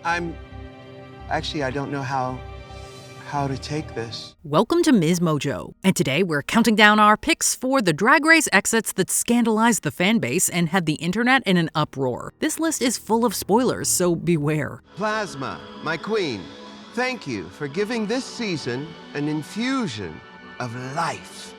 I don't know how to take this. Welcome to MsMojo, and today we're counting down our picks for the Drag Race exits that scandalized the fan base and had the internet in an uproar. This list is full of spoilers, so beware. Plasma, my queen, thank you for giving this season an infusion of life.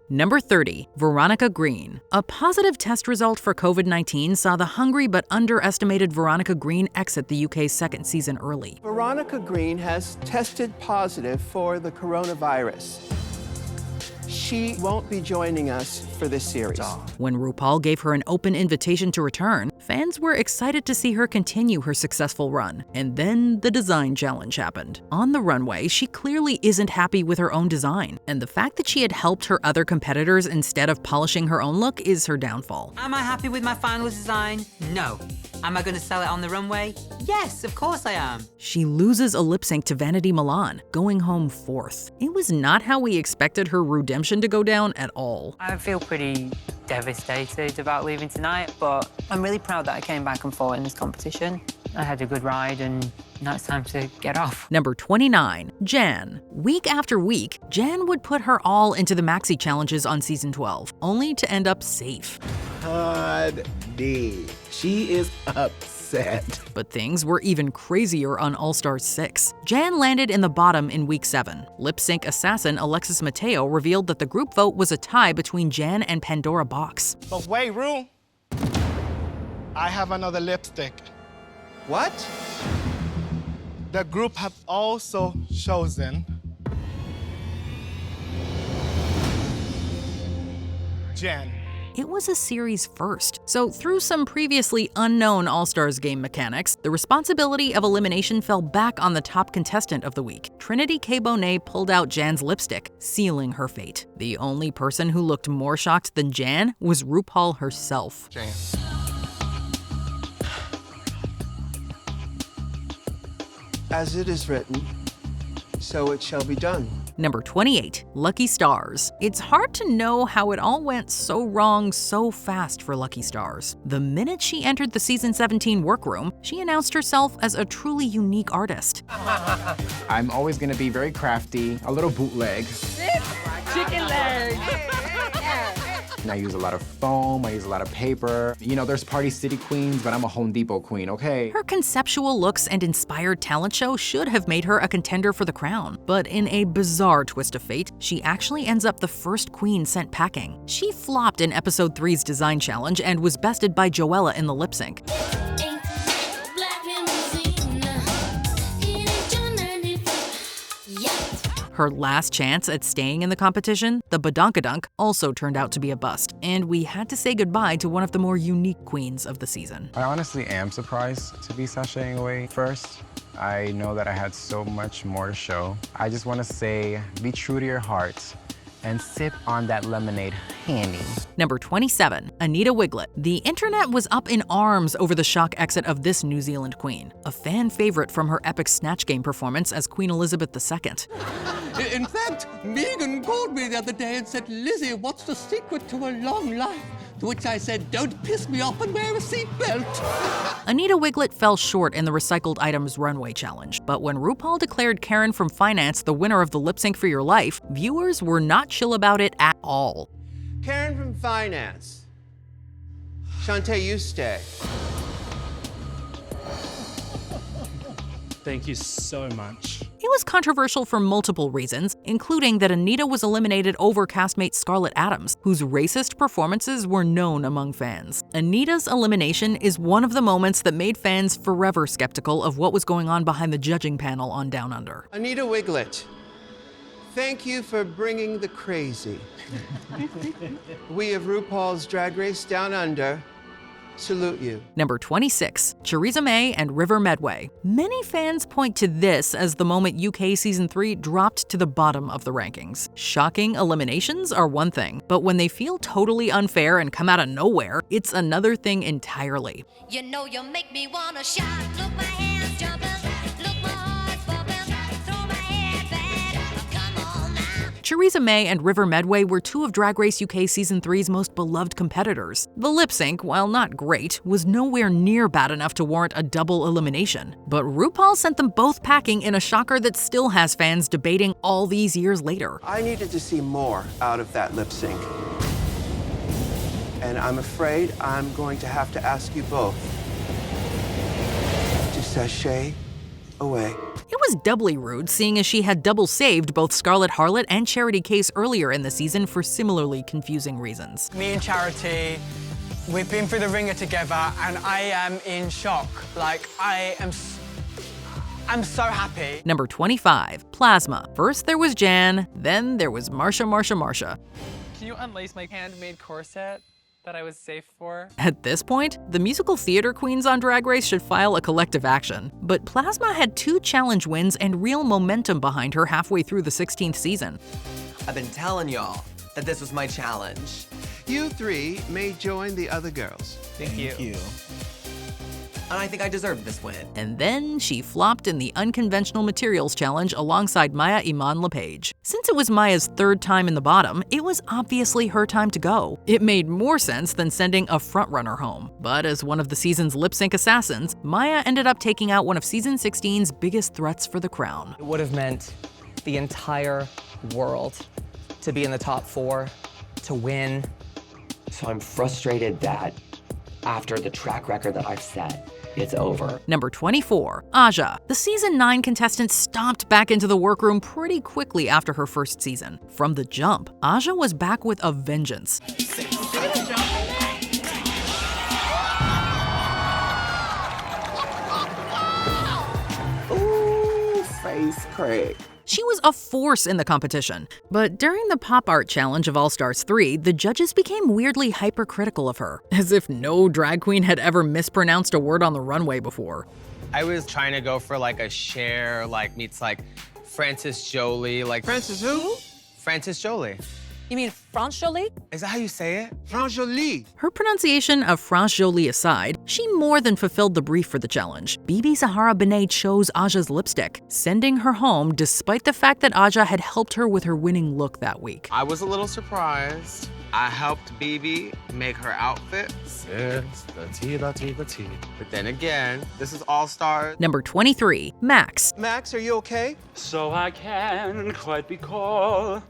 Number 30, Veronica Green. A positive test result for COVID-19 saw the hungry but underestimated Veronica Green exit the UK's second season early. Veronica Green has tested positive for the coronavirus. She won't be joining us for this series. When RuPaul gave her an open invitation to return, fans were excited to see her continue her successful run. And then the design challenge happened. On the runway, she clearly isn't happy with her own design. And the fact that she had helped her other competitors instead of polishing her own look is her downfall. Am I happy with my final design? No. Am I going to sell it on the runway? Yes, of course I am. She loses a lip sync to Vanity Milan, going home 4th. It was not how we expected her redemption to go down at all. I feel pretty devastated about leaving tonight, but I'm really proud that I came back and fought in this competition. I had a good ride and now it's time to get off. Number 29, Jan. Week after week, Jan would put her all into the maxi challenges on season 12, only to end up safe. D. She is upset. But things were even crazier on All-Stars 6. Jan landed in the bottom in week 7. Lip sync assassin Alexis Mateo revealed that the group vote was a tie between Jan and Pandora Box. But wait, Ru. I have another lipstick. What? The group have also chosen Jan. It was a series first, so through some previously unknown All-Stars game mechanics, the responsibility of elimination fell back on the top contestant of the week. Trinity K. Bonet pulled out Jan's lipstick, sealing her fate. The only person who looked more shocked than Jan was RuPaul herself. Jan. As it is written, so it shall be done. Number 28, Lucky Stars. It's hard to know how it all went so wrong so fast for Lucky Stars. The minute she entered the season 17 workroom, she announced herself as a truly unique artist. I'm always gonna be very crafty, a little bootleg. Chicken leg! And I use a lot of foam, I use a lot of paper. You know, there's Party City queens, but I'm a Home Depot queen, okay? Her conceptual looks and inspired talent show should have made her a contender for the crown. But in a bizarre twist of fate, she actually ends up the first queen sent packing. She flopped in episode 3's design challenge and was bested by Joella in the lip sync. Her last chance at staying in the competition, the Badonkadunk, also turned out to be a bust, and we had to say goodbye to one of the more unique queens of the season. I honestly am surprised to be sashaying away first. I know that I had so much more to show. I just want to say, be true to your heart and sip on that lemonade honey. Number 27, Anita Wiglet. The internet was up in arms over the shock exit of this New Zealand queen, a fan favorite from her epic Snatch Game performance as Queen Elizabeth II. In fact, Megan called me the other day and said, "Lizzie, what's the secret to a long life?" To which I said, "Don't piss me off and wear a seatbelt." Anita Wiglet fell short in the recycled items runway challenge, but when RuPaul declared Karen from Finance the winner of the lip sync for your life, viewers were not chill about it at all. Karen from Finance. Shantae, you stay. Thank you so much. It was controversial for multiple reasons, including that Anita was eliminated over castmate Scarlett Adams, whose racist performances were known among fans. Anita's elimination is one of the moments that made fans forever skeptical of what was going on behind the judging panel on Down Under. Anita Wiglet, thank you for bringing the crazy. We of RuPaul's Drag Race Down Under salute you. Number 26, Theresa May and River Medway. Many fans point to this as the moment UK Season 3 dropped to the bottom of the rankings. Shocking eliminations are one thing, but when they feel totally unfair and come out of nowhere, it's another thing entirely. You know you make me wanna shout, look my hands jumping, look my heart bumping, throw my head back, come on now. Theresa May and River Medway were two of Drag Race UK Season 3's most beloved competitors. The lip sync, while not great, was nowhere near bad enough to warrant a double elimination. But RuPaul sent them both packing in a shocker that still has fans debating all these years later. I needed to see more out of that lip sync. And I'm afraid I'm going to have to ask you both to sashay away. It was doubly rude, seeing as she had double saved both Scarlet Harlot and Charity Case earlier in the season for similarly confusing reasons. Me and Charity, we've been through the ringer together, and I am in shock. Like, I'm so happy. Number 25, Plasma. First there was Jan, then there was Marsha. Can you unlace my handmade corset that I was safe for? At this point, the musical theater queens on Drag Race should file a collective action. But Plasma had 2 challenge wins and real momentum behind her halfway through the 16th season. I've been telling y'all that this was my challenge. You 3 may join the other girls. Thank you. And I think I deserve this win. And then she flopped in the Unconventional Materials Challenge alongside Maya Iman LePage. Since it was Maya's 3rd time in the bottom, it was obviously her time to go. It made more sense than sending a frontrunner home. But as one of the season's lip sync assassins, Maya ended up taking out one of season 16's biggest threats for the crown. It would have meant the entire world to be in the top 4, to win. So I'm frustrated that after the track record that I've set, it's over. Number 24, Aja. The season 9 contestant stomped back into the workroom pretty quickly after her first season. From the jump, Aja was back with a vengeance. Ooh, face crack. She was a force in the competition. But during the Pop Art Challenge of All Stars 3, the judges became weirdly hypercritical of her, as if no drag queen had ever mispronounced a word on the runway before. I was trying to go for like a Cher, like meets like Frances Jolie, like Frances who? Frances Jolie. You mean France Jolie? Is that how you say it? France Jolie. Her pronunciation of France Jolie aside, she more than fulfilled the brief for the challenge. Bibi Zahara Benet chose Aja's lipstick, sending her home despite the fact that Aja had helped her with her winning look that week. I was a little surprised. I helped Bibi make her outfit. It's the tea. But then again, this is All Stars. Number 23, Max. Max, are you okay? So I can't quite recall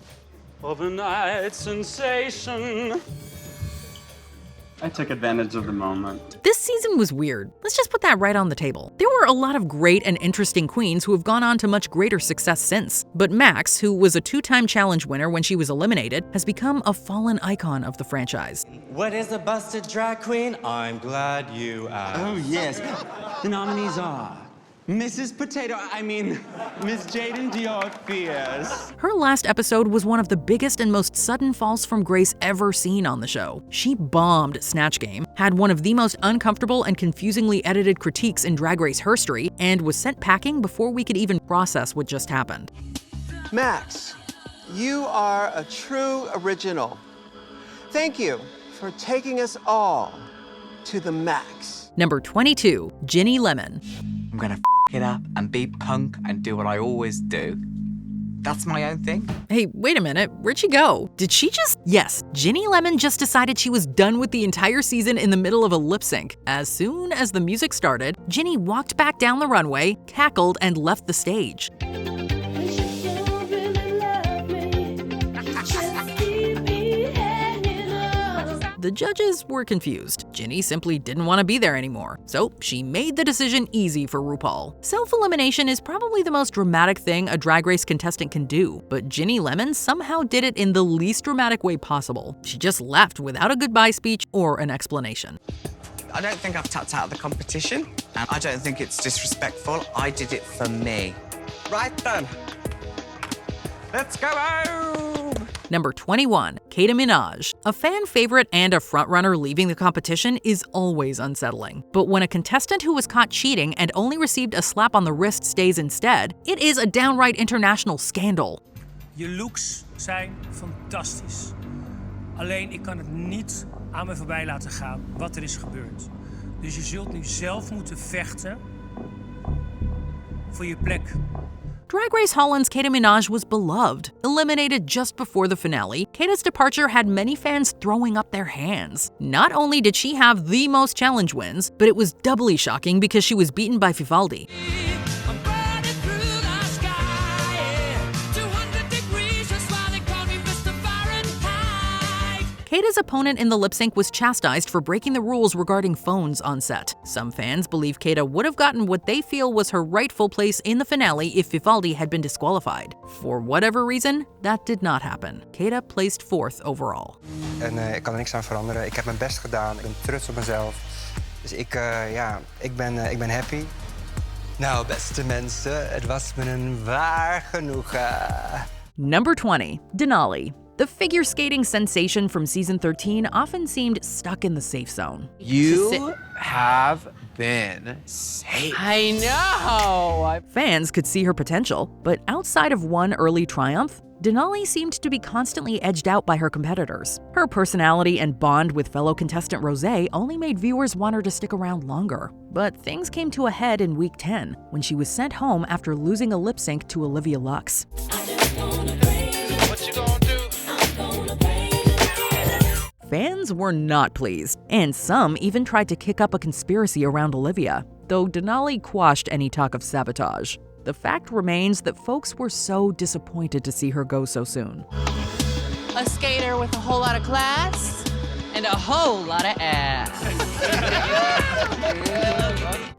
of a night sensation. I took advantage of the moment. This season was weird. Let's just put that right on the table. There were a lot of great and interesting queens who have gone on to much greater success since. But Max, who was a 2-time challenge winner when she was eliminated, has become a fallen icon of the franchise. What is a busted drag queen? I'm glad you asked. Oh, yes. The nominees are Miss Jaden Dior Fierce. Her last episode was one of the biggest and most sudden falls from grace ever seen on the show. She bombed Snatch Game, had one of the most uncomfortable and confusingly edited critiques in Drag Race history, and was sent packing before we could even process what just happened. Max, you are a true original. Thank you for taking us all to the max. Number 22, Ginny Lemon. I'm gonna it up and be punk and do what I always do. That's my own thing. Hey, wait a minute, where'd she go? Did she just? Yes, Ginny Lemon just decided she was done with the entire season in the middle of a lip sync. As soon as the music started, Ginny walked back down the runway, cackled, and left the stage. The judges were confused. Ginny simply didn't want to be there anymore, so she made the decision easy for RuPaul. Self-elimination is probably the most dramatic thing a Drag Race contestant can do, but Ginny Lemon somehow did it in the least dramatic way possible. She just left without a goodbye speech or an explanation. I don't think I've tapped out of the competition, and I don't think it's disrespectful. I did it for me. Right then. Let's go home! Number 21, Kada Minaj. A fan favorite and a frontrunner leaving the competition is always unsettling. But when a contestant who was caught cheating and only received a slap on the wrist stays instead, it is a downright international scandal. Je looks zijn fantastisch. Alleen ik kan het niet aan me voorbij laten gaan wat er is gebeurd. Dus je zult nu zelf moeten vechten voor je plek Drag Race Holland's Kada Minaj was beloved. Eliminated just before the finale, Kada's departure had many fans throwing up their hands. Not only did she have the most challenge wins, but it was doubly shocking because she was beaten by Vivaldi. Kada's opponent in the lip sync was chastised for breaking the rules regarding phones on set. Some fans believe Kada would have gotten what they feel was her rightful place in the finale if Vivaldi had been disqualified. For whatever reason, that did not happen. Kada placed 4th overall. En ik kan er niks aan veranderen. Ik heb mijn best gedaan. Ik ben trots op mezelf. Dus ik ben happy. Nou, beste mensen, het was me een waar genoegen. Number 20, Denali. The figure skating sensation from season 13 often seemed stuck in the safe zone. You have been safe. I know! Fans could see her potential, but outside of one early triumph, Denali seemed to be constantly edged out by her competitors. Her personality and bond with fellow contestant Rosé only made viewers want her to stick around longer. But things came to a head in week 10, when she was sent home after losing a lip sync to Olivia Lux. Fans were not pleased, and some even tried to kick up a conspiracy around Olivia, though Denali quashed any talk of sabotage. The fact remains that folks were so disappointed to see her go so soon. A skater with a whole lot of class and a whole lot of ass.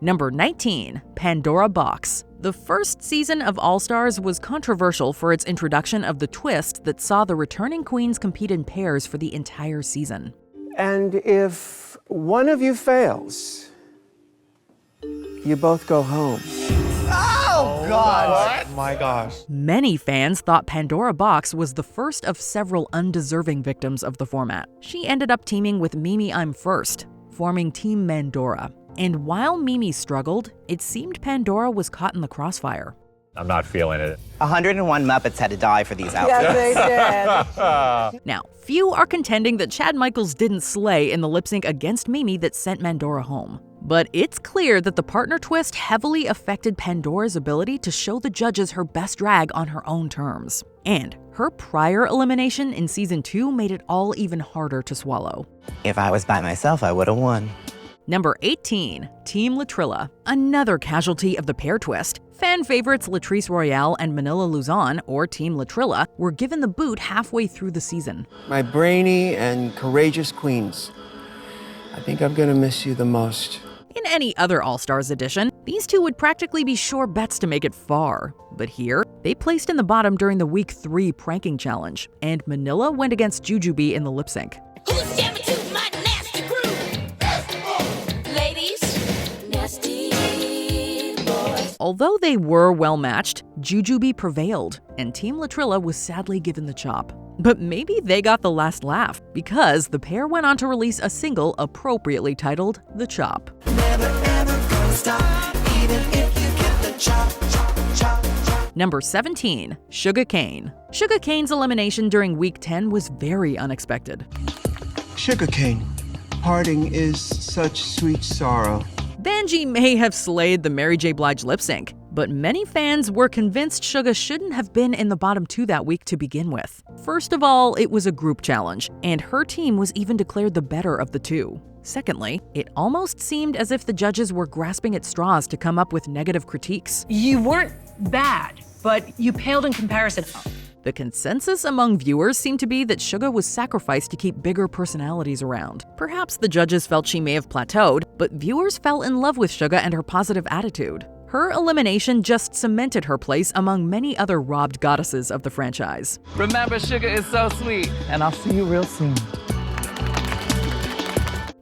Number 19, Pandora Box. The first season of All Stars was controversial for its introduction of the twist that saw the returning queens compete in pairs for the entire season. And if one of you fails, you both go home. Oh, God! What? Oh my gosh. Many fans thought Pandora Box was the first of several undeserving victims of the format. She ended up teaming with Mimi I'm First, forming Team Mandora. And while Mimi struggled, it seemed Pandora was caught in the crossfire. I'm not feeling it. 101 Muppets had to die for these outfits. Yes, they did. Now, few are contending that Chad Michaels didn't slay in the lip sync against Mimi that sent Mandora home. But it's clear that the partner twist heavily affected Pandora's ability to show the judges her best drag on her own terms. And her prior elimination in season 2 made it all even harder to swallow. If I was by myself, I would have won. Number 18, Team Latrilla. Another casualty of the pair twist. Fan favorites Latrice Royale and Manila Luzon, or Team Latrilla, were given the boot halfway through the season. My brainy and courageous queens, I think I'm gonna miss you the most. In any other All-Stars edition, these two would practically be sure bets to make it far. But here, they placed in the bottom during the Week 3 pranking challenge, and Manila went against Jujubee in the lip sync. Who's jamming to my nasty groove? Ladies, nasty boys. Although they were well-matched, Jujubee prevailed, and Team Latrilla was sadly given the chop. But maybe they got the last laugh, because the pair went on to release a single appropriately titled The Chop. Never ever gonna stop, even if you get the chop, chop, chop, chop. Number 17, Sugar Cane. Sugar Cane's elimination during Week 10 was very unexpected. Sugarcane, parting is such sweet sorrow. Vanjie may have slayed the Mary J. Blige lip sync, but many fans were convinced Suga shouldn't have been in the bottom 2 that week to begin with. First of all, it was a group challenge, and her team was even declared the better of the two. Secondly, it almost seemed as if the judges were grasping at straws to come up with negative critiques. You weren't bad, but you paled in comparison. The consensus among viewers seemed to be that Suga was sacrificed to keep bigger personalities around. Perhaps the judges felt she may have plateaued, but viewers fell in love with Suga and her positive attitude. Her elimination just cemented her place among many other robbed goddesses of the franchise. Remember, sugar is so sweet. And I'll see you real soon.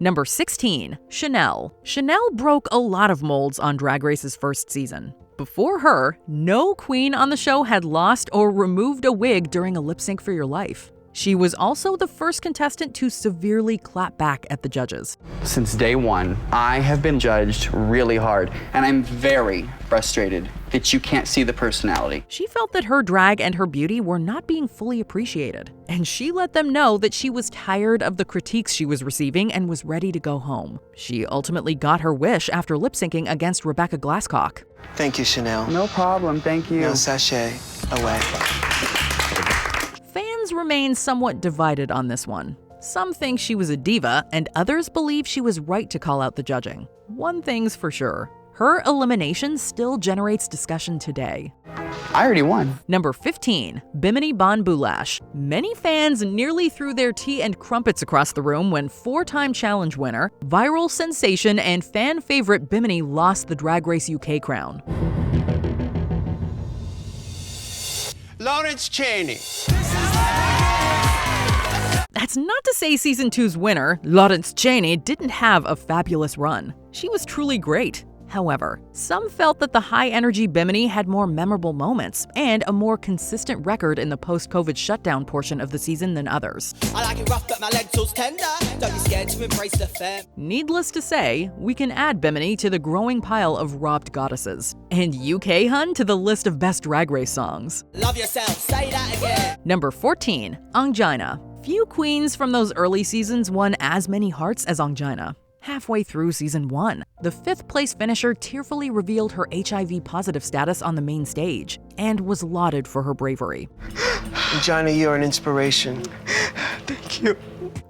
Number 16, Chanel. Chanel broke a lot of molds on Drag Race's first season. Before her, no queen on the show had lost or removed a wig during a lip sync for your life. She was also the first contestant to severely clap back at the judges. Since day one, I have been judged really hard, and I'm very frustrated that you can't see the personality. She felt that her drag and her beauty were not being fully appreciated, and she let them know that she was tired of the critiques she was receiving and was ready to go home. She ultimately got her wish after lip-syncing against Rebecca Glasscock. Thank you, Chanel. No problem, thank you. Now, Sashay, away. Fans remain somewhat divided on this one. Some think she was a diva, and others believe she was right to call out the judging. One thing's for sure, her elimination still generates discussion today. I already won. Number 15, Biminy Bon Bou Lash. Many fans nearly threw their tea and crumpets across the room when 4-time challenge winner, viral sensation, and fan favorite Biminy lost the Drag Race UK crown. Lawrence Chaney. That's not to say Season 2's winner, Lawrence Chaney, didn't have a fabulous run. She was truly great. However, some felt that the high-energy Biminy had more memorable moments and a more consistent record in the post-COVID shutdown portion of the season than others. I like it rough, but my lentils tender. Don't be scared to embrace the fam. Needless to say, we can add Biminy to the growing pile of robbed goddesses. And UK Hun to the list of best Drag Race songs. Love yourself, say that again. Number 14, Angina. Few queens from those early seasons won as many hearts as Angina. Halfway through Season 1, the 5th-place finisher tearfully revealed her HIV-positive status on the main stage and was lauded for her bravery. Angina, you're an inspiration. Thank you.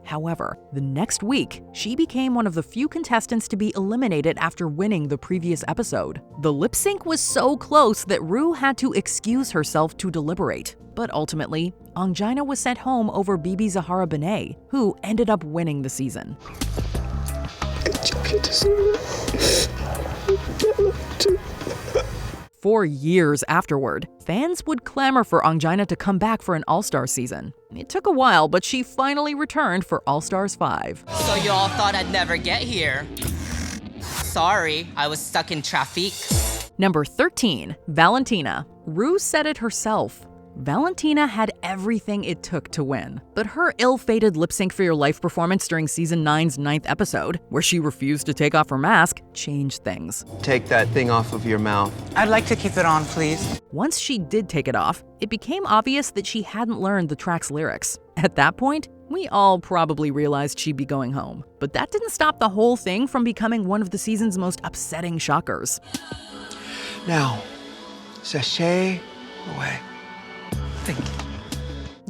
However, the next week, she became one of the few contestants to be eliminated after winning the previous episode. The lip sync was so close that Ru had to excuse herself to deliberate. But ultimately, Angina was sent home over Bibi Zahara Benet, who ended up winning the season. For years afterward, fans would clamor for Angina to come back for an All-Star season. It took a while, but she finally returned for All-Stars 5. So you all thought I'd never get here. Sorry, I was stuck in traffic. Number 13, Valentina. Ru said it herself. Valentina had everything it took to win, but her ill-fated Lip Sync for Your Life performance during Season 9's 9th episode, where she refused to take off her mask, changed things. Take that thing off of your mouth. I'd like to keep it on, please. Once she did take it off, it became obvious that she hadn't learned the track's lyrics. At that point, we all probably realized she'd be going home. But that didn't stop the whole thing from becoming one of the season's most upsetting shockers. Now, Sashay, away. Thank you.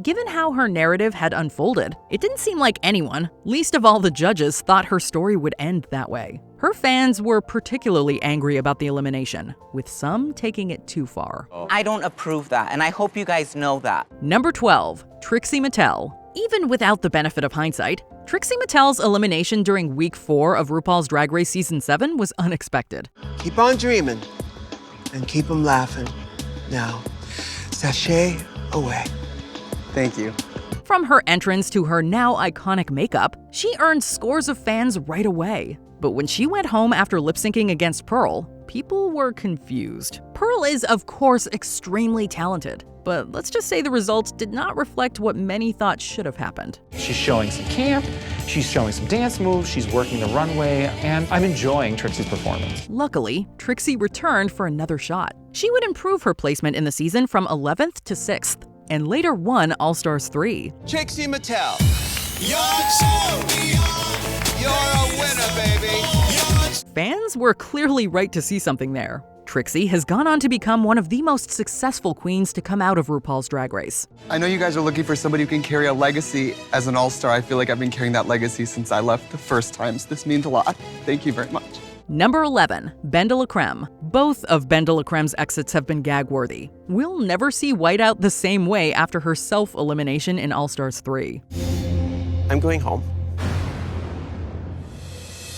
Given how her narrative had unfolded, it didn't seem like anyone, least of all the judges, thought her story would end that way. Her fans were particularly angry about the elimination, with some taking it too far. I don't approve that, and I hope you guys know that. Number 12, Trixie Mattel. Even without the benefit of hindsight, Trixie Mattel's elimination during Week 4 of RuPaul's Drag Race Season 7 was unexpected. Keep on dreaming, and keep them laughing. Now, Sashay, away. Thank you. From her entrance to her now iconic makeup, she earned scores of fans right away. But when she went home after lip-syncing against Pearl, people were confused. Pearl is, of course, extremely talented, but let's just say the results did not reflect what many thought should have happened. She's showing some camp, she's showing some dance moves, she's working the runway, and I'm enjoying Trixie's performance. Luckily, Trixie returned for another shot. She would improve her placement in the season from 11th to 6th, and later won All-Stars 3. Trixie Mattel. You're a winner, baby. Fans were clearly right to see something there. Trixie has gone on to become one of the most successful queens to come out of RuPaul's Drag Race. I know you guys are looking for somebody who can carry a legacy as an all-star. I feel like I've been carrying that legacy since I left the first time, so this means a lot. Thank you very much. Number 11, BenDeLaCreme. Both of BenDeLaCreme's exits have been gag-worthy. We'll never see Whiteout the same way after her self-elimination in All-Stars 3. I'm going home.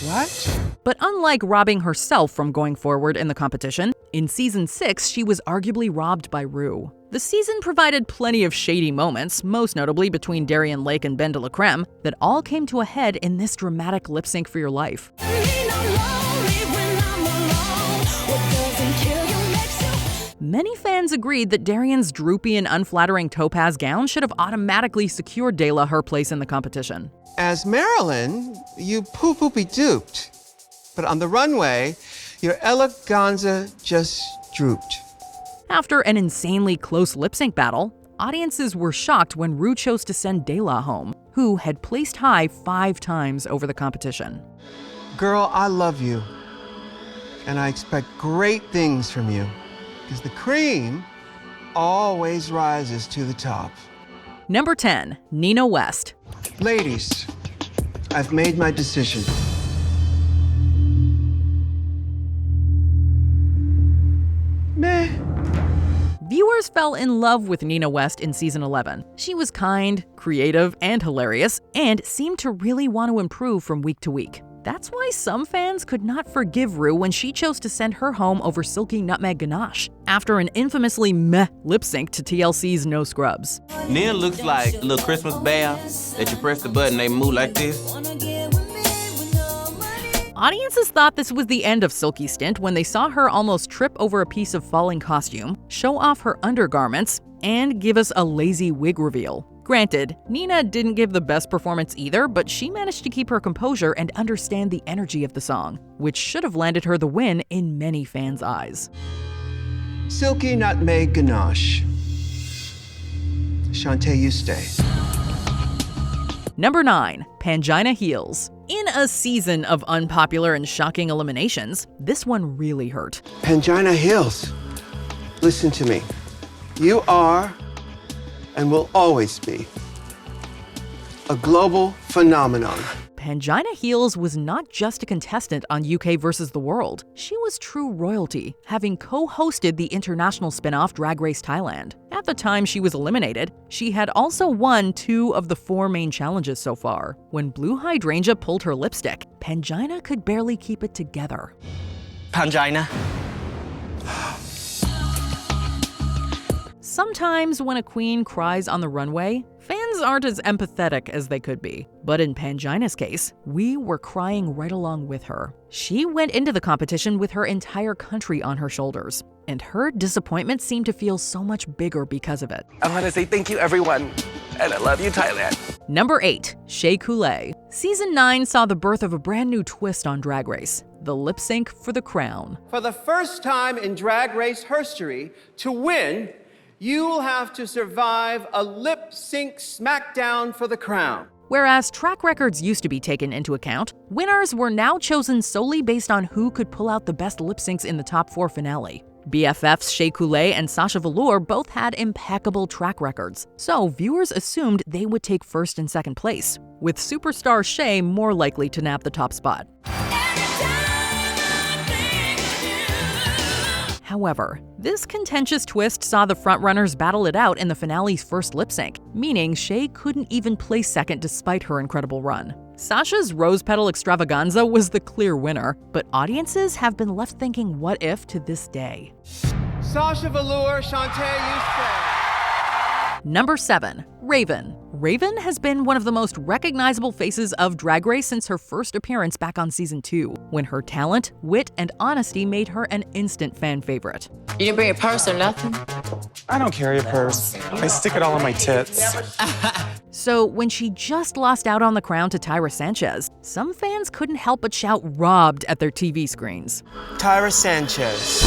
What? But unlike robbing herself from going forward in the competition, in Season 6 she was arguably robbed by Ru. The season provided plenty of shady moments, most notably between Darian Lake and BenDeLaCreme, that all came to a head in this dramatic lip sync for your life. Many fans agreed that Darian's droopy and unflattering topaz gown should have automatically secured Dela her place in the competition. As Marilyn, you poo-poopy-duped. But on the runway, your eleganza just drooped. After an insanely close lip-sync battle, audiences were shocked when Ru chose to send Dela home, who had placed high 5 times over the competition. Girl, I love you. And I expect great things from you. Because the cream always rises to the top. Number 10, Nino West. Ladies, I've made my decision. Meh. Viewers fell in love with Nino West in season 11. She was kind, creative, and hilarious, and seemed to really want to improve from week to week. That's why some fans could not forgive Ru when she chose to send her home over Silky Nutmeg Ganache after an infamously meh lip sync to TLC's No Scrubs. Nia looks like a little Christmas bear that you press the button, they move like this. Audiences thought this was the end of Silky's stint when they saw her almost trip over a piece of falling costume, show off her undergarments, and give us a lazy wig reveal. Granted, Nina didn't give the best performance either, but she managed to keep her composure and understand the energy of the song, which should have landed her the win in many fans' eyes. Silky Nutmeg Ganache. Shantae, you stay. Number 9, Panggina Heels. In a season of unpopular and shocking eliminations, this one really hurt. Pangina Heals. Listen to me. You are and will always be a global phenomenon. Panggina Heels was not just a contestant on UK vs. the World. She was true royalty, having co-hosted the international spin-off Drag Race Thailand. At the time she was eliminated, she had also won 2 of the 4 main challenges so far. When Blue Hydrangea pulled her lipstick, Panggina could barely keep it together. Panggina. Sometimes when a queen cries on the runway, fans aren't as empathetic as they could be. But in Panggina's case, we were crying right along with her. She went into the competition with her entire country on her shoulders, and her disappointment seemed to feel so much bigger because of it. I want to say thank you, everyone, and I love you, Thailand. Number 8, Shay Kool. Season 9 saw the birth of a brand new twist on Drag Race, the lip sync for the crown. For the first time in Drag Race history, to win, you'll have to survive a lip sync smackdown for the crown. Whereas track records used to be taken into account, winners were now chosen solely based on who could pull out the best lip syncs in the top 4 finale. BFFs Shea Kool and Sasha Velour both had impeccable track records, so viewers assumed they would take first and second place, with superstar Shay more likely to nab the top spot. However, this contentious twist saw the frontrunners battle it out in the finale's first lip sync, meaning Shay couldn't even place second despite her incredible run. Sasha's Rose Petal Extravaganza was the clear winner, but audiences have been left thinking what if to this day. Sasha Velour, Shantae, you stay. Number 7, Raven. Raven has been one of the most recognizable faces of Drag Race since her first appearance back on season 2, when her talent, wit, and honesty made her an instant fan favorite. You didn't bring a purse or nothing? I don't carry a purse. I stick it all on my tits. So when she just lost out on the crown to Tyra Sanchez, some fans couldn't help but shout robbed at their TV screens. Tyra Sanchez.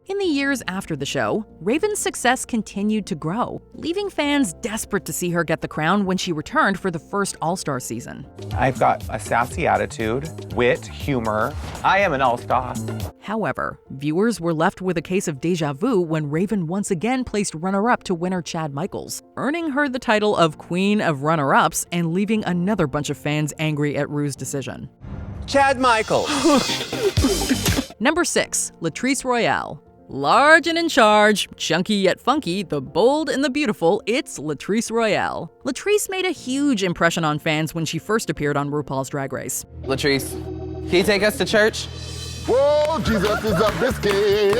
In the years after the show, Raven's success continued to grow, leaving fans desperate to see her get the crown when she returned for the first All-Star season. I've got a sassy attitude, wit, humor. I am an all-star. However, viewers were left with a case of deja vu when Raven once again placed runner-up to winner Chad Michaels, earning her the title of Queen of Runner-Ups and leaving another bunch of fans angry at Ru's decision. Chad Michaels. Number 6, Latrice Royale. Large and in charge, chunky yet funky, the bold and the beautiful, it's Latrice Royale. Latrice made a huge impression on fans when she first appeared on RuPaul's Drag Race. Latrice, can you take us to church? Whoa, Jesus is a biscuit.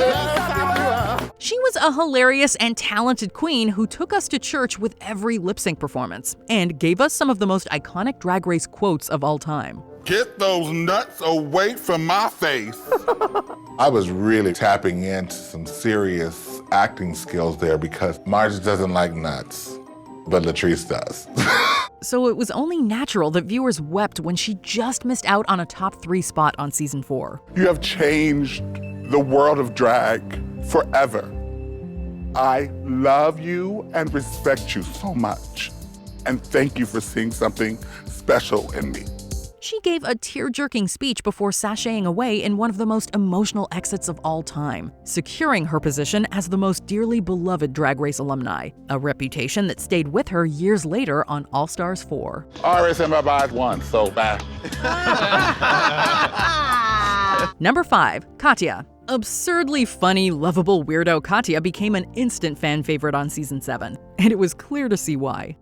She was a hilarious and talented queen who took us to church with every lip sync performance and gave us some of the most iconic Drag Race quotes of all time. Get those nuts away from my face. I was really tapping into some serious acting skills there because Marge doesn't like nuts, but Latrice does. So it was only natural that viewers wept when she just missed out on a top 3 spot on season 4. You have changed the world of drag forever. I love you and respect you so much. And thank you for seeing something special in me. She gave a tear-jerking speech before sashaying away in one of the most emotional exits of all time, securing her position as the most dearly beloved Drag Race alumni, a reputation that stayed with her years later on All Stars 4. I already said my bye once, so bye. Number 5, Katya. Absurdly funny, lovable weirdo Katya became an instant fan favorite on season 7, and it was clear to see why.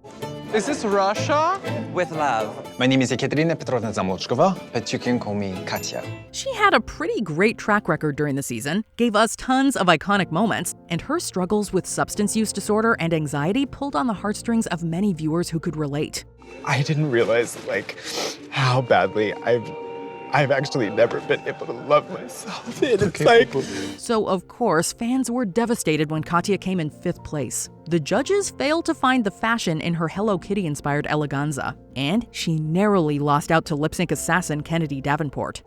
Is this Russia? With love. My name is Ekaterina Petrovna Zamolchkova, but you can call me Katya. She had a pretty great track record during the season, gave us tons of iconic moments, and her struggles with substance use disorder and anxiety pulled on the heartstrings of many viewers who could relate. I didn't realize, how badly I've actually never been able to love myself. So, of course, fans were devastated when Katya came in 5th place. The judges failed to find the fashion in her Hello Kitty-inspired eleganza, and she narrowly lost out to lip-sync assassin Kennedy Davenport.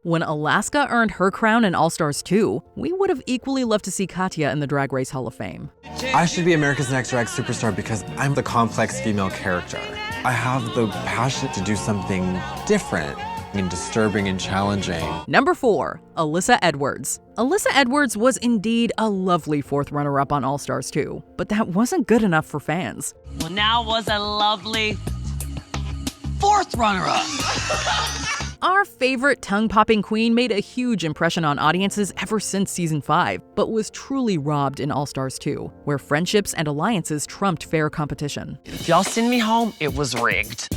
When Alaska earned her crown in All Stars 2, we would have equally loved to see Katya in the Drag Race Hall of Fame. I should be America's Next Drag Superstar because I'm the complex female character. I have the passion to do something different and disturbing and challenging. Number 4, Alyssa Edwards. Alyssa Edwards was indeed a lovely 4th runner-up on All Stars 2, but that wasn't good enough for fans. Well, now was a lovely 4th runner-up. Our favorite tongue-popping queen made a huge impression on audiences ever since season 5, but was truly robbed in All Stars 2, where friendships and alliances trumped fair competition. If y'all send me home, it was rigged.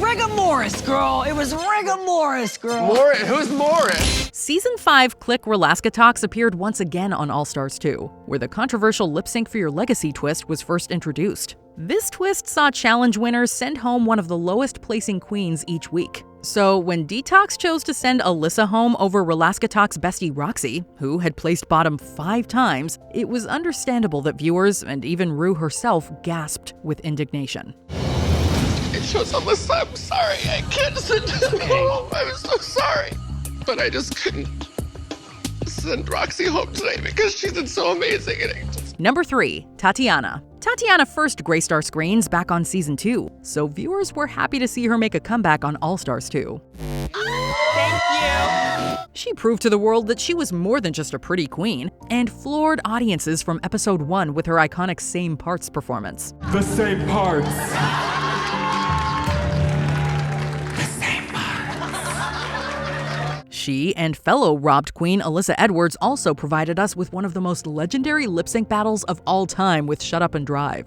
Rigor Morris, girl. It was Rigor Morris, girl. Who's Morris? Season 5 Click Relaska Talks appeared once again on All Stars 2, where the controversial Lip Sync for Your Legacy twist was first introduced. This twist saw challenge winners send home one of the lowest placing queens each week. So when Detox chose to send Alyssa home over Relaska Talks bestie Roxy, who had placed bottom 5 times, it was understandable that viewers, and even Ru herself, gasped with indignation. It shows Alyssa, I'm sorry. I can't send him home. I'm so sorry. But I just couldn't send Roxy home tonight because she did so amazing. Number 3, Tatiana. Tatiana first graced our screens back on season 2, so viewers were happy to see her make a comeback on All Stars 2. Thank you. She proved to the world that she was more than just a pretty queen, and floored audiences from episode 1 with her iconic Same Parts performance. The same parts. She and fellow robbed queen Alyssa Edwards also provided us with one of the most legendary lip sync battles of all time with Shut Up and Drive.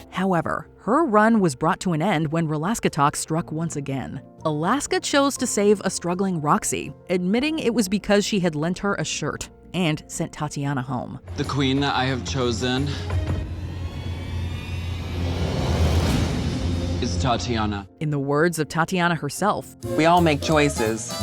However, her run was brought to an end when Relaska Talks struck once again. Alaska chose to save a struggling Roxy, admitting it was because she had lent her a shirt, and sent Tatiana home. The queen that I have chosen is Tatiana. In the words of Tatiana herself, we all make choices,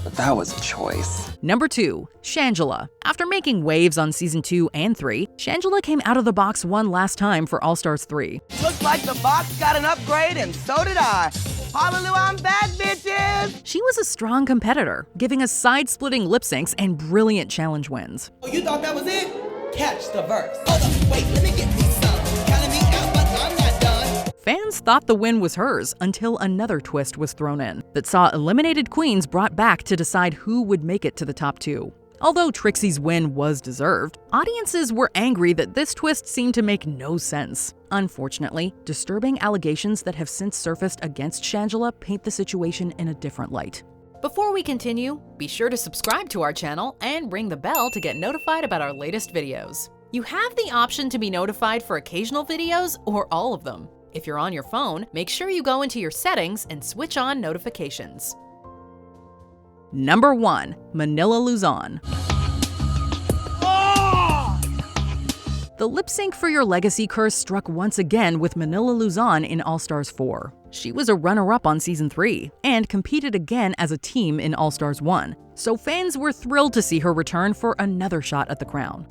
but that was a choice. Number 2, Shangela. After making waves on season 2 and 3, Shangela came out of the box one last time for All Stars 3. Looks like the box got an upgrade, and so did I. Hallelujah, I'm back, bitches! She was a strong competitor, giving us side-splitting lip syncs and brilliant challenge wins. Oh, you thought that was it? Catch the verse. Hold up, wait, let me get these some. Counting me out, but I'm not done. Fans thought the win was hers until another twist was thrown in that saw eliminated queens brought back to decide who would make it to the top 2. Although Trixie's win was deserved, audiences were angry that this twist seemed to make no sense. Unfortunately, disturbing allegations that have since surfaced against Shangela paint the situation in a different light. Before we continue, be sure to subscribe to our channel and ring the bell to get notified about our latest videos. You have the option to be notified for occasional videos or all of them. If you're on your phone, make sure you go into your settings and switch on notifications. Number 1, Manila Luzon. The lip sync for your legacy curse struck once again with Manila Luzon in All-Stars 4. She was a runner-up on Season 3 and competed again as a team in All-Stars 1, so fans were thrilled to see her return for another shot at the crown.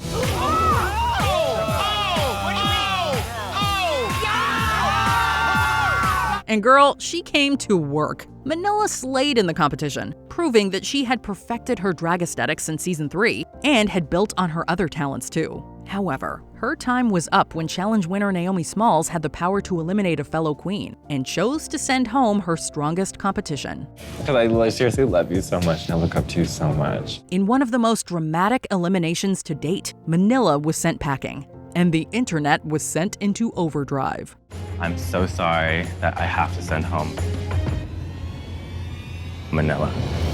And girl, she came to work. Manila slayed in the competition, proving that she had perfected her drag aesthetic since Season 3 and had built on her other talents too. However, her time was up when challenge winner Naomi Smalls had the power to eliminate a fellow queen and chose to send home her strongest competition. I seriously love you so much and I look up to you so much. In one of the most dramatic eliminations to date, Manila was sent packing, and the internet was sent into overdrive. I'm so sorry that I have to send home Manila.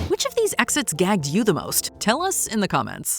Which of these exits gagged you the most? Tell us in the comments.